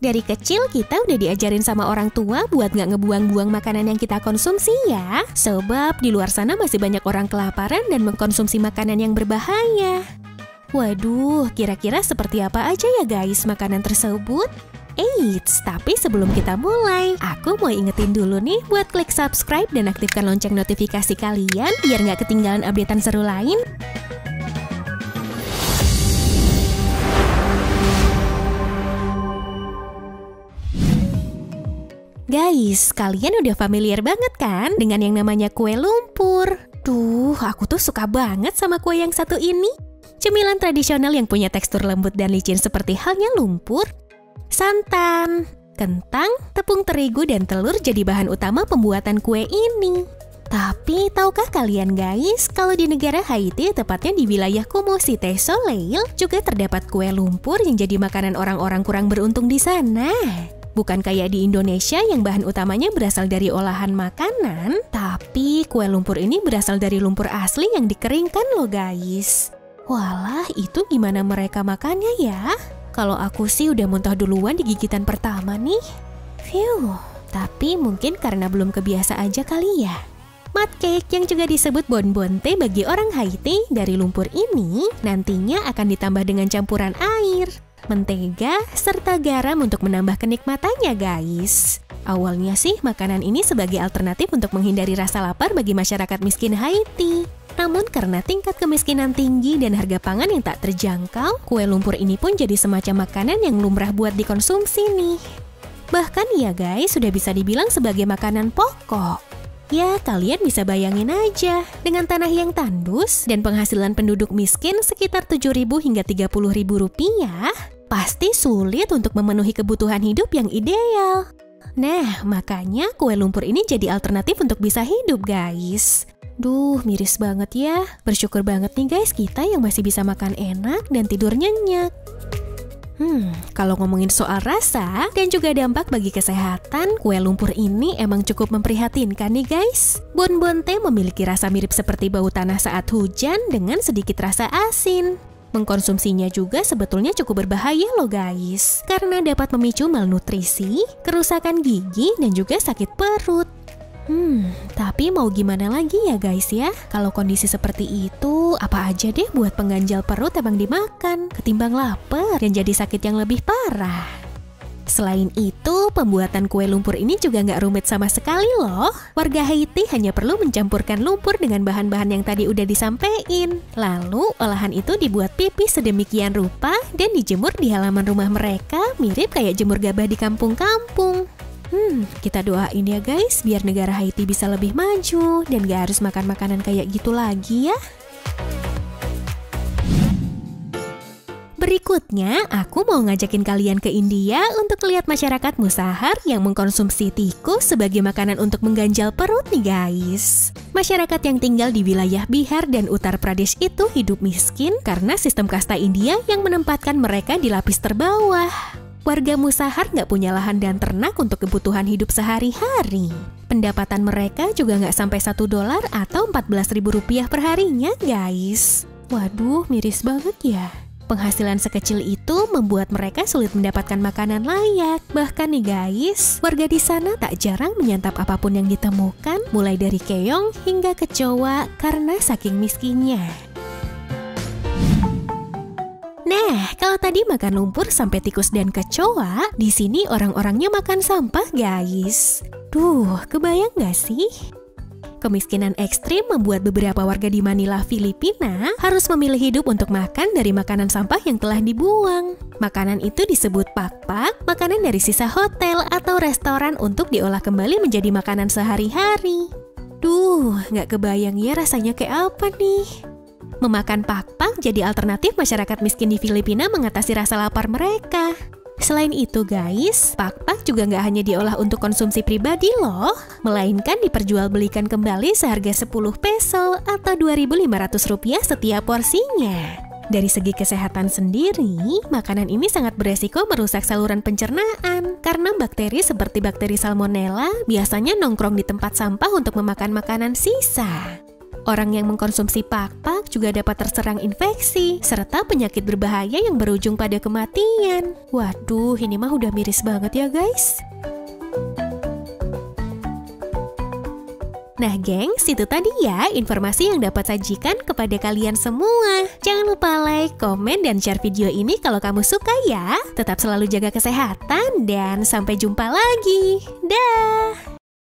Dari kecil kita udah diajarin sama orang tua buat nggak ngebuang-buang makanan yang kita konsumsi ya. Sebab di luar sana masih banyak orang kelaparan dan mengkonsumsi makanan yang berbahaya. Waduh, kira-kira seperti apa aja ya guys makanan tersebut? Eits, tapi sebelum kita mulai, aku mau ingetin dulu nih buat klik subscribe dan aktifkan lonceng notifikasi kalian biar nggak ketinggalan updatean seru lain. Guys, kalian udah familiar banget kan dengan yang namanya kue lumpur? Duh, aku tuh suka banget sama kue yang satu ini. Cemilan tradisional yang punya tekstur lembut dan licin seperti halnya lumpur. Santan, kentang, tepung terigu, dan telur jadi bahan utama pembuatan kue ini. Tapi, tahukah kalian guys, kalau di negara Haiti, tepatnya di wilayah Comosite Soleil, juga terdapat kue lumpur yang jadi makanan orang-orang kurang beruntung di sana. Bukan kayak di Indonesia yang bahan utamanya berasal dari olahan makanan, tapi kue lumpur ini berasal dari lumpur asli yang dikeringkan loh guys. Walah, itu gimana mereka makannya ya? Kalau aku sih udah muntah duluan di gigitan pertama nih. Phew, tapi mungkin karena belum kebiasa aja kali ya. Mud cake yang juga disebut bonbonte bagi orang Haiti dari lumpur ini nantinya akan ditambah dengan campuran air, mentega, serta garam untuk menambah kenikmatannya guys. Awalnya sih makanan ini sebagai alternatif untuk menghindari rasa lapar bagi masyarakat miskin Haiti. Namun karena tingkat kemiskinan tinggi dan harga pangan yang tak terjangkau, kue lumpur ini pun jadi semacam makanan yang lumrah buat dikonsumsi nih. Bahkan ya guys, sudah bisa dibilang sebagai makanan pokok. Ya, kalian bisa bayangin aja, dengan tanah yang tandus dan penghasilan penduduk miskin sekitar 7.000 hingga 30.000 rupiah, pasti sulit untuk memenuhi kebutuhan hidup yang ideal. Nah, makanya kue lumpur ini jadi alternatif untuk bisa hidup, guys. Duh, miris banget ya. Bersyukur banget nih guys, kita yang masih bisa makan enak dan tidur nyenyak. Kalau ngomongin soal rasa dan juga dampak bagi kesehatan, kue lumpur ini emang cukup memprihatinkan nih guys. Bonbonte memiliki rasa mirip seperti bau tanah saat hujan dengan sedikit rasa asin. Mengkonsumsinya juga sebetulnya cukup berbahaya loh guys, karena dapat memicu malnutrisi, kerusakan gigi, dan juga sakit perut. Tapi mau gimana lagi ya guys ya? Kalau kondisi seperti itu, apa aja deh buat pengganjal perut emang dimakan, ketimbang lapar dan jadi sakit yang lebih parah. Selain itu, pembuatan kue lumpur ini juga nggak rumit sama sekali loh. Warga Haiti hanya perlu mencampurkan lumpur dengan bahan-bahan yang tadi udah disampein. Lalu, olahan itu dibuat pipih sedemikian rupa dan dijemur di halaman rumah mereka, mirip kayak jemur gabah di kampung-kampung. Kita doain ya guys, biar negara Haiti bisa lebih maju dan gak harus makan makanan kayak gitu lagi ya. Berikutnya, aku mau ngajakin kalian ke India untuk lihat masyarakat Musahar yang mengkonsumsi tikus sebagai makanan untuk mengganjal perut nih guys. Masyarakat yang tinggal di wilayah Bihar dan Uttar Pradesh itu hidup miskin karena sistem kasta India yang menempatkan mereka di lapis terbawah. Warga Musahar nggak punya lahan dan ternak untuk kebutuhan hidup sehari-hari. Pendapatan mereka juga nggak sampai $1 atau 14.000 rupiah per harinya, guys. Waduh, miris banget ya. Penghasilan sekecil itu membuat mereka sulit mendapatkan makanan layak. Bahkan nih guys, warga di sana tak jarang menyantap apapun yang ditemukan, mulai dari keong hingga kecoa karena saking miskinnya. Nah, kalau tadi makan lumpur sampai tikus dan kecoa, di sini orang-orangnya makan sampah, guys. Duh, kebayang gak sih? Kemiskinan ekstrim membuat beberapa warga di Manila, Filipina, harus memilih hidup untuk makan dari makanan sampah yang telah dibuang. Makanan itu disebut pakpak, makanan dari sisa hotel atau restoran untuk diolah kembali menjadi makanan sehari-hari. Duh, gak kebayang ya rasanya kayak apa nih? Memakan pakpak jadi alternatif masyarakat miskin di Filipina mengatasi rasa lapar mereka. Selain itu guys, pakpak juga nggak hanya diolah untuk konsumsi pribadi loh, melainkan diperjualbelikan kembali seharga 10 peso atau 2.500 rupiah setiap porsinya. Dari segi kesehatan sendiri, makanan ini sangat beresiko merusak saluran pencernaan karena bakteri seperti bakteri Salmonella biasanya nongkrong di tempat sampah untuk memakan makanan sisa. Orang yang mengkonsumsi pak-pak juga dapat terserang infeksi, serta penyakit berbahaya yang berujung pada kematian. Waduh, ini mah udah miris banget ya guys. Nah gengs, itu tadi ya informasi yang dapat sajikan kepada kalian semua. Jangan lupa like, komen, dan share video ini kalau kamu suka ya. Tetap selalu jaga kesehatan dan sampai jumpa lagi. Dah.